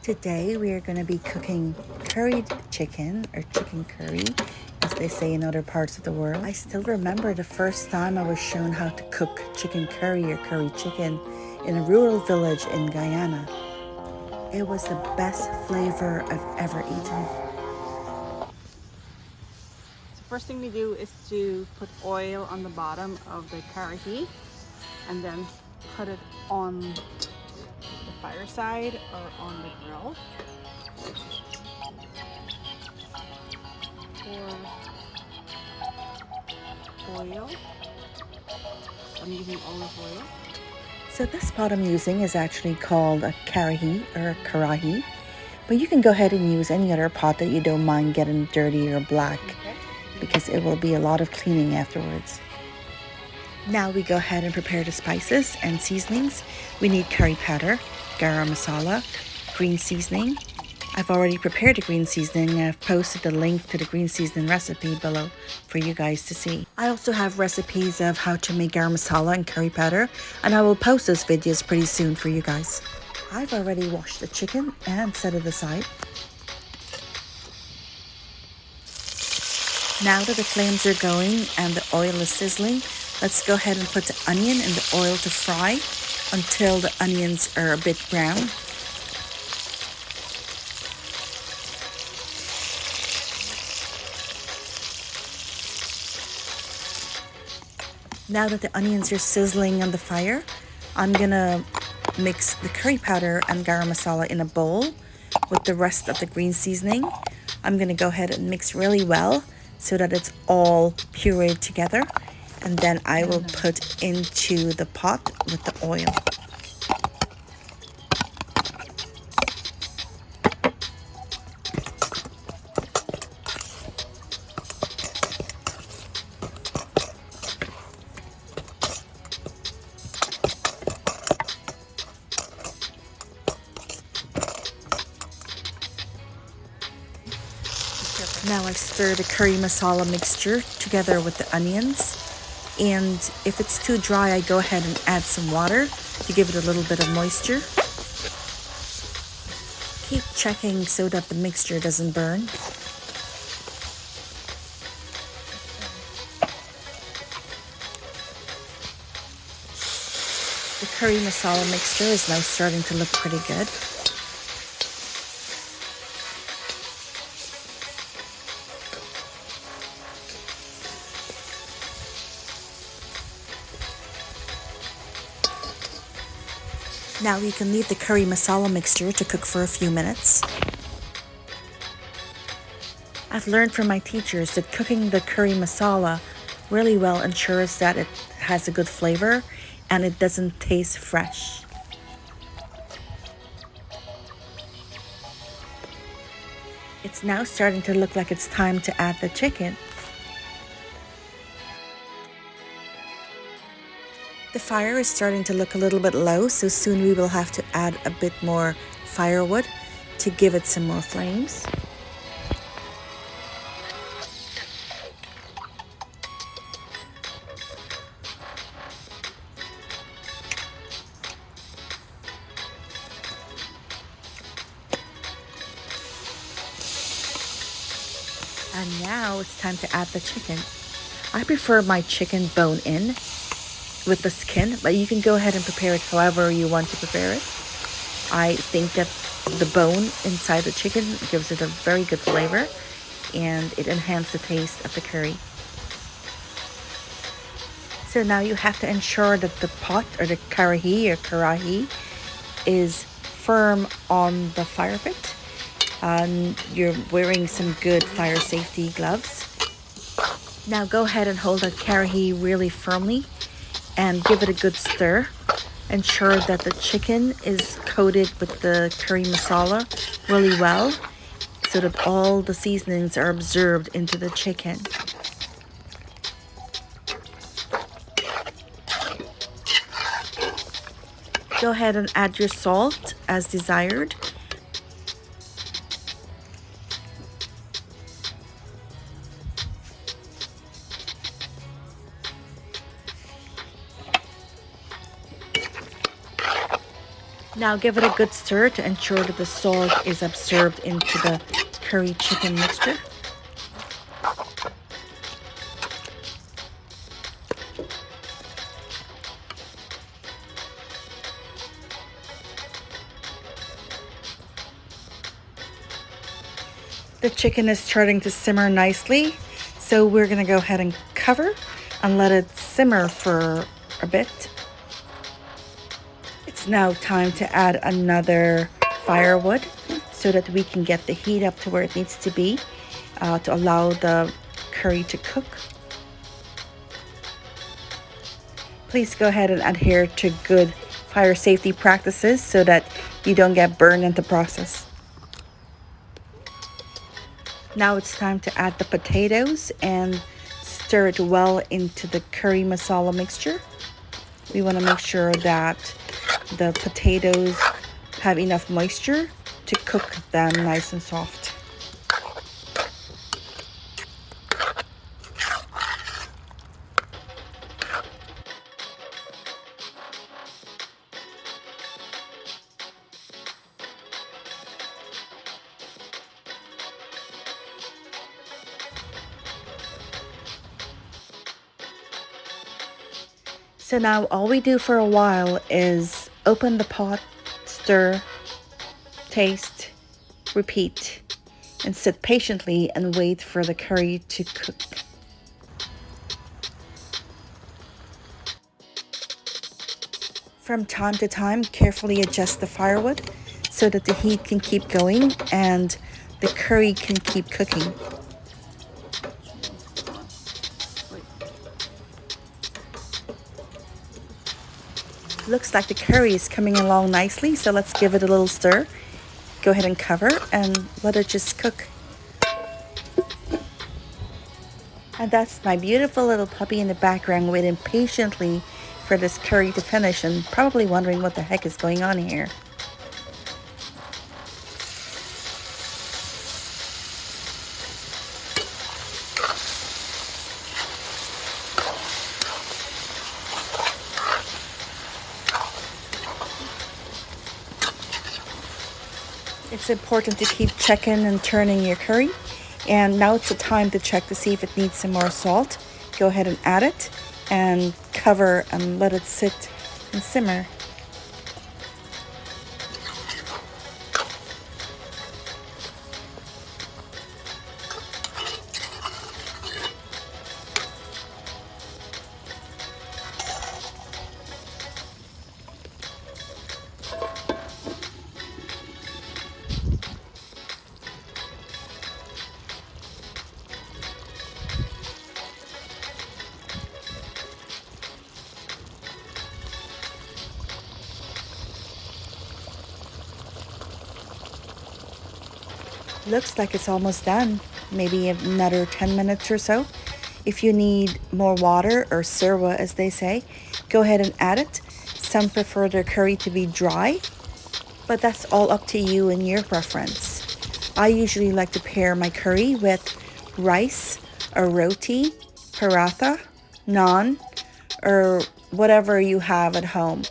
Today we are going to be cooking curried chicken, or chicken curry as they say in other parts of the world. I still remember the first time I was shown how to cook chicken curry or curry chicken in a rural village in Guyana. It was the best flavor I've ever eaten. So first thing we do is to put oil on the bottom of the Karahi and then put it on the fireside or on the grill. Pour oil. I'm using olive oil. So this pot I'm using is actually called a Carahee or a Karahi, but you can go ahead and use any other pot that you don't mind getting dirty or black, because it will be a lot of cleaning afterwards. Now we go ahead and prepare the spices and seasonings. We need curry powder, garam masala, green seasoning. I've already prepared the green seasoning and I've posted the link to the green seasoning recipe below for you guys to see. I also have recipes of how to make garam masala and curry powder, and I will post those videos pretty soon for you guys. I've already washed the chicken and set it aside. Now that the flames are going and the oil is sizzling, let's go ahead and put the onion in the oil to fry until the onions are a bit brown. Now that the onions are sizzling on the fire, I'm gonna mix the curry powder and garam masala in a bowl with the rest of the green seasoning. I'm gonna go ahead and mix really well so that it's all pureed together, and then I will put into the pot with the oil. Now I stir the curry masala mixture together with the onions, and if it's too dry, I go ahead and add some water to give it a little bit of moisture. Keep checking so that the mixture doesn't burn. The curry masala mixture is now starting to look pretty good. Now you can leave the curry masala mixture to cook for a few minutes. I've learned from my teachers that cooking the curry masala really well ensures that it has a good flavor and it doesn't taste fresh. It's now starting to look like it's time to add the chicken. The fire is starting to look a little bit low, so soon we will have to add a bit more firewood to give it some more flames. And now it's time to add the chicken. I prefer my chicken bone in with the skin, but you can go ahead and prepare it however you want to prepare it. I think that the bone inside the chicken gives it a very good flavor and it enhances the taste of the curry. So now you have to ensure that the pot or the Karahi or Karahi is firm on the fire pit, and you're wearing some good fire safety gloves. Now go ahead and hold the Karahi really firmly and give it a good stir. Ensure that the chicken is coated with the curry masala really well so that all the seasonings are absorbed into the chicken. Go ahead and add your salt as desired. Now give it a good stir to ensure that the salt is absorbed into the curry chicken mixture. The chicken is starting to simmer nicely, so we're gonna go ahead and cover and let it simmer for a bit. It's now time to add another firewood so that we can get the heat up to where it needs to be to allow the curry to cook. Please go ahead and adhere to good fire safety practices so that you don't get burned in the process. Now it's time to add the potatoes and stir it well into the curry masala mixture. We want to make sure that the potatoes have enough moisture to cook them nice and soft. So now all we do for a while is open the pot, stir, taste, repeat, and sit patiently and wait for the curry to cook. From time to time, carefully adjust the firewood so that the heat can keep going and the curry can keep cooking. Looks like the curry is coming along nicely, so let's give it a little stir. Go ahead and cover and let it just cook. And that's my beautiful little puppy in the background waiting patiently for this curry to finish and probably wondering what the heck is going on here. It's important to keep checking and turning your curry. And now it's the time to check to see if it needs some more salt. Go ahead and add it and cover and let it sit and simmer. Looks like it's almost done. Maybe another 10 minutes or so. If you need more water or sirwa as they say, go ahead and add it. Some prefer their curry to be dry, but that's all up to you and your preference. I usually like to pair my curry with rice or roti, paratha, naan, or whatever you have at home.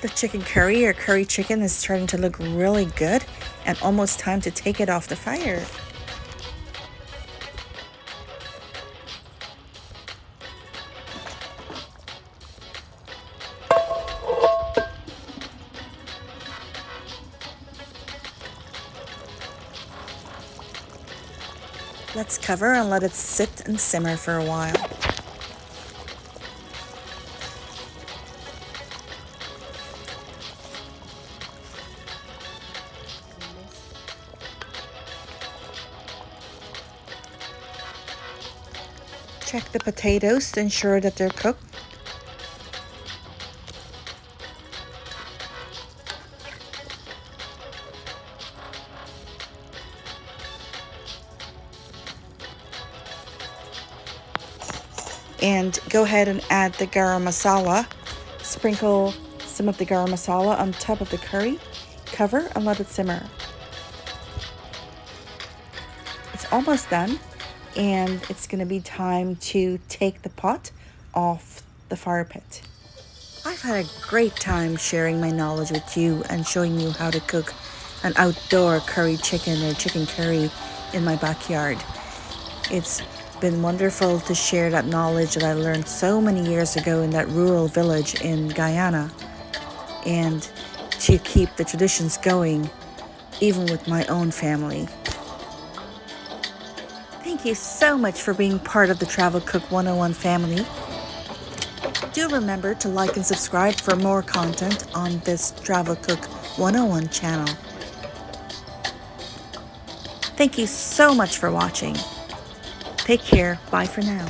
The chicken curry or curry chicken is starting to look really good and almost time to take it off the fire. Let's cover and let it sit and simmer for a while. Check the potatoes to ensure that they're cooked. And go ahead and add the garam masala. Sprinkle some of the garam masala on top of the curry. Cover and let it simmer. It's almost done, and it's going to be time to take the pot off the fire pit. I've had a great time sharing my knowledge with you and showing you how to cook an outdoor curry chicken or chicken curry in my backyard. It's been wonderful to share that knowledge that I learned so many years ago in that rural village in Guyana, and to keep the traditions going even with my own family. Thank you so much for being part of the Travel Cook 101 family. Do remember to like and subscribe for more content on this Travel Cook 101 channel. Thank you so much for watching. Take care. Bye for now.